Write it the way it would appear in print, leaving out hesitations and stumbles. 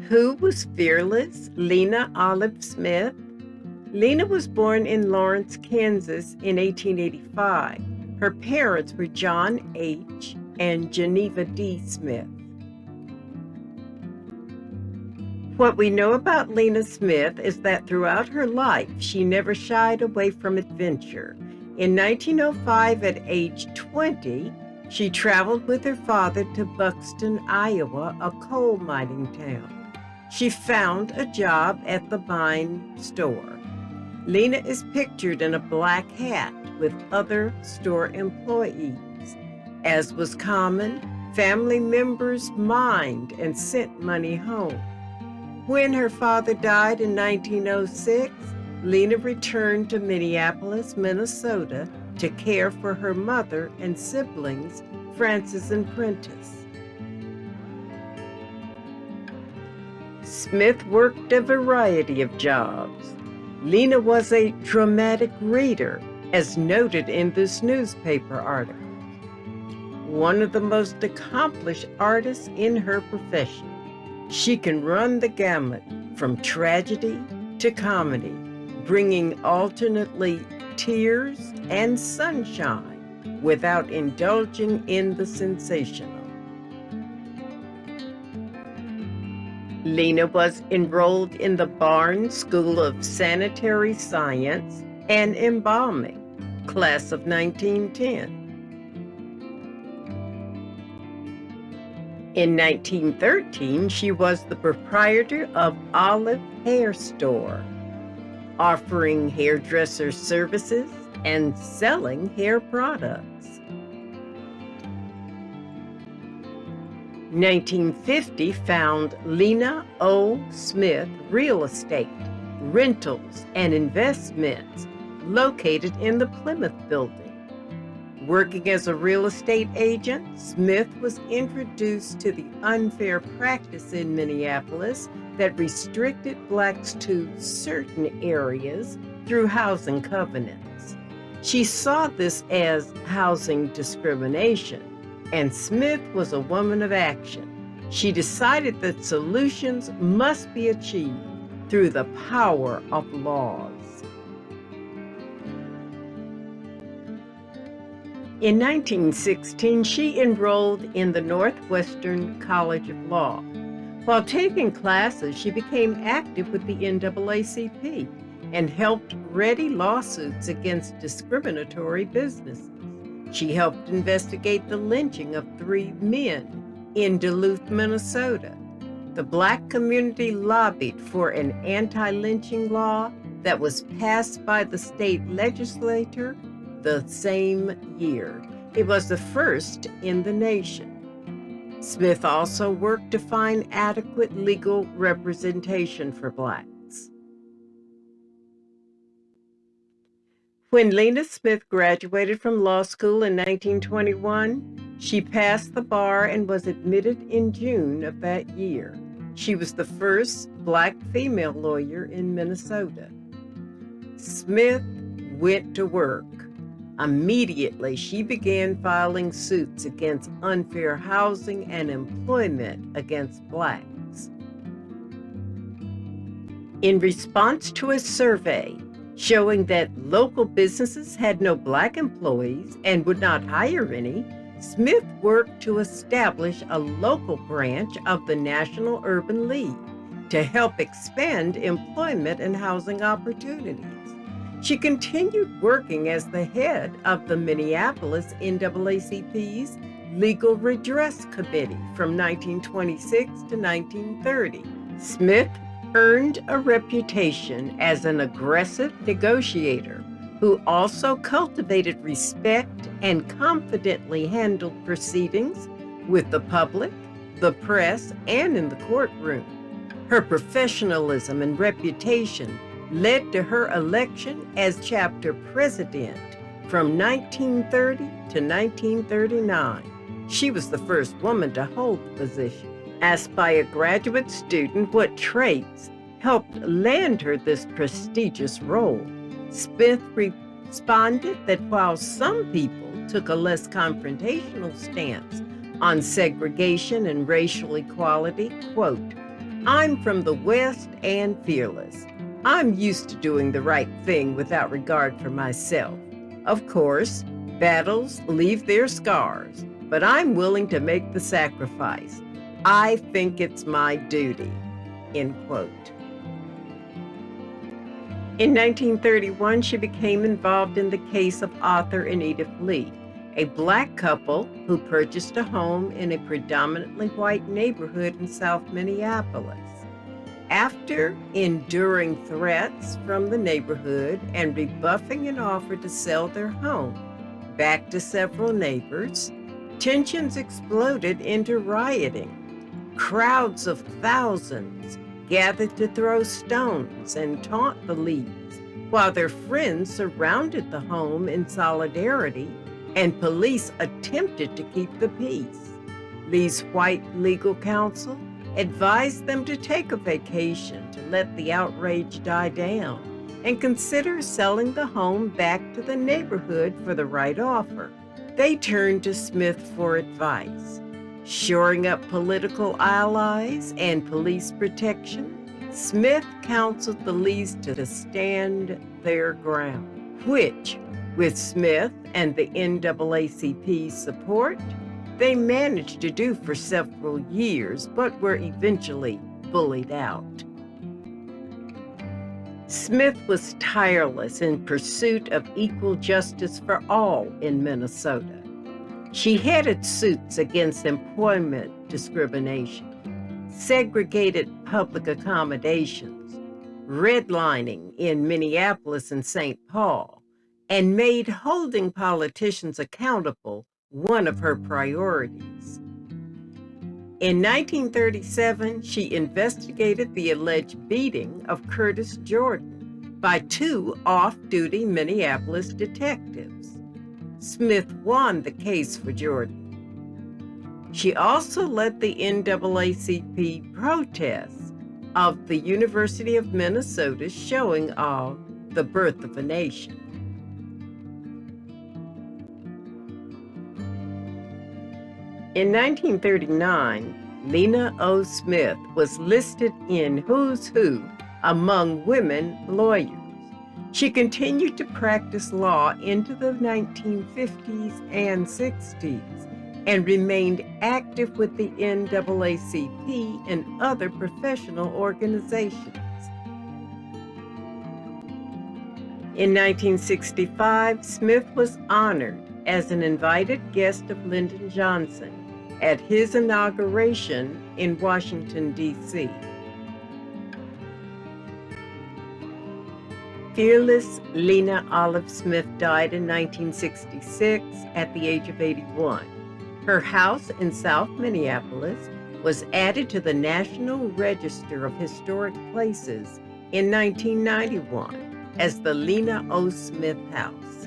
Who was fearless? Lena Olive Smith. Lena was born in Lawrence, Kansas in 1885. Her parents were John H. and Geneva D. Smith. What we know about Lena Smith is that throughout her life, she never shied away from adventure. In 1905, at age 20, she traveled with her father to Buxton, Iowa, a coal mining town. She found a job at the mine store. Lena is pictured in a black hat with other store employees. As was common, family members mined and sent money home. When her father died in 1906, Lena returned to Minneapolis, Minnesota to care for her mother and siblings, Francis and Prentice. Smith worked a variety of jobs. Lena was a dramatic reader, as noted in this newspaper article. One of the most accomplished artists in her profession. She can run the gamut from tragedy to comedy, bringing alternately tears and sunshine without indulging in the sensational. Lena was enrolled in the Barnes School of Sanitary Science and Embalming, class of 1910. In 1913, she was the proprietor of Olive Hair Store, offering hairdresser services and selling hair products. 1950 found Lena O. Smith Real Estate, Rentals, and Investments located in the Plymouth Building. Working as a real estate agent, Smith was introduced to the unfair practice in Minneapolis that restricted blacks to certain areas through housing covenants. She saw this as housing discrimination, and Smith was a woman of action. She decided that solutions must be achieved through the power of laws. In 1916, she enrolled in the Northwestern College of Law. While taking classes, she became active with the NAACP and helped ready lawsuits against discriminatory businesses. She helped investigate the lynching of 3 men in Duluth, Minnesota. The Black community lobbied for an anti-lynching law that was passed by the state legislature the same year. It was the first in the nation. Smith also worked to find adequate legal representation for blacks. When Lena Smith graduated from law school in 1921, she passed the bar and was admitted in June of that year. She was the first black female lawyer in Minnesota. Smith went to work. Immediately, she began filing suits against unfair housing and employment against blacks. In response to a survey showing that local businesses had no black employees and would not hire any, Smith worked to establish a local branch of the National Urban League to help expand employment and housing opportunities. She continued working as the head of the Minneapolis NAACP's Legal Redress Committee from 1926 to 1930. Smith earned a reputation as an aggressive negotiator who also cultivated respect and confidently handled proceedings with the public, the press, and in the courtroom. Her professionalism and reputation led to her election as chapter president from 1930 to 1939. She was the first woman to hold the position. Asked by a graduate student what traits helped land her this prestigious role, Smith responded that while some people took a less confrontational stance on segregation and racial equality, quote, I'm from the West and fearless. I'm used to doing the right thing without regard for myself. Of course, battles leave their scars, but I'm willing to make the sacrifice. I think it's my duty." End quote. In 1931, she became involved in the case of Arthur and Edith Lee, a Black couple who purchased a home in a predominantly white neighborhood in South Minneapolis. After enduring threats from the neighborhood and rebuffing an offer to sell their home back to several neighbors, tensions exploded into rioting. Crowds of thousands gathered to throw stones and taunt the Lees, while their friends surrounded the home in solidarity and police attempted to keep the peace. Lee's white legal counsel advised them to take a vacation to let the outrage die down and consider selling the home back to the neighborhood for the right offer. They turned to Smith for advice. Shoring up political allies and police protection, Smith counseled the Lees to stand their ground, which, with Smith and the NAACP's support, they managed to do for several years, but were eventually bullied out. Smith was tireless in pursuit of equal justice for all in Minnesota. She headed suits against employment discrimination, segregated public accommodations, redlining in Minneapolis and St. Paul, and made holding politicians accountable one of her priorities. In 1937, she investigated the alleged beating of Curtis Jordan by two off-duty Minneapolis detectives. Smith won the case for Jordan. She also led the NAACP protests of the University of Minnesota's showing of The Birth of a Nation. In 1939, Lena O. Smith was listed in Who's Who among women lawyers. She continued to practice law into the 1950s and 60s and remained active with the NAACP and other professional organizations. In 1965, Smith was honored as an invited guest of Lyndon Johnson at his inauguration in Washington, D.C. Fearless Lena Olive Smith died in 1966 at the age of 81. Her house in South Minneapolis was added to the National Register of Historic Places in 1991 as the Lena O. Smith House.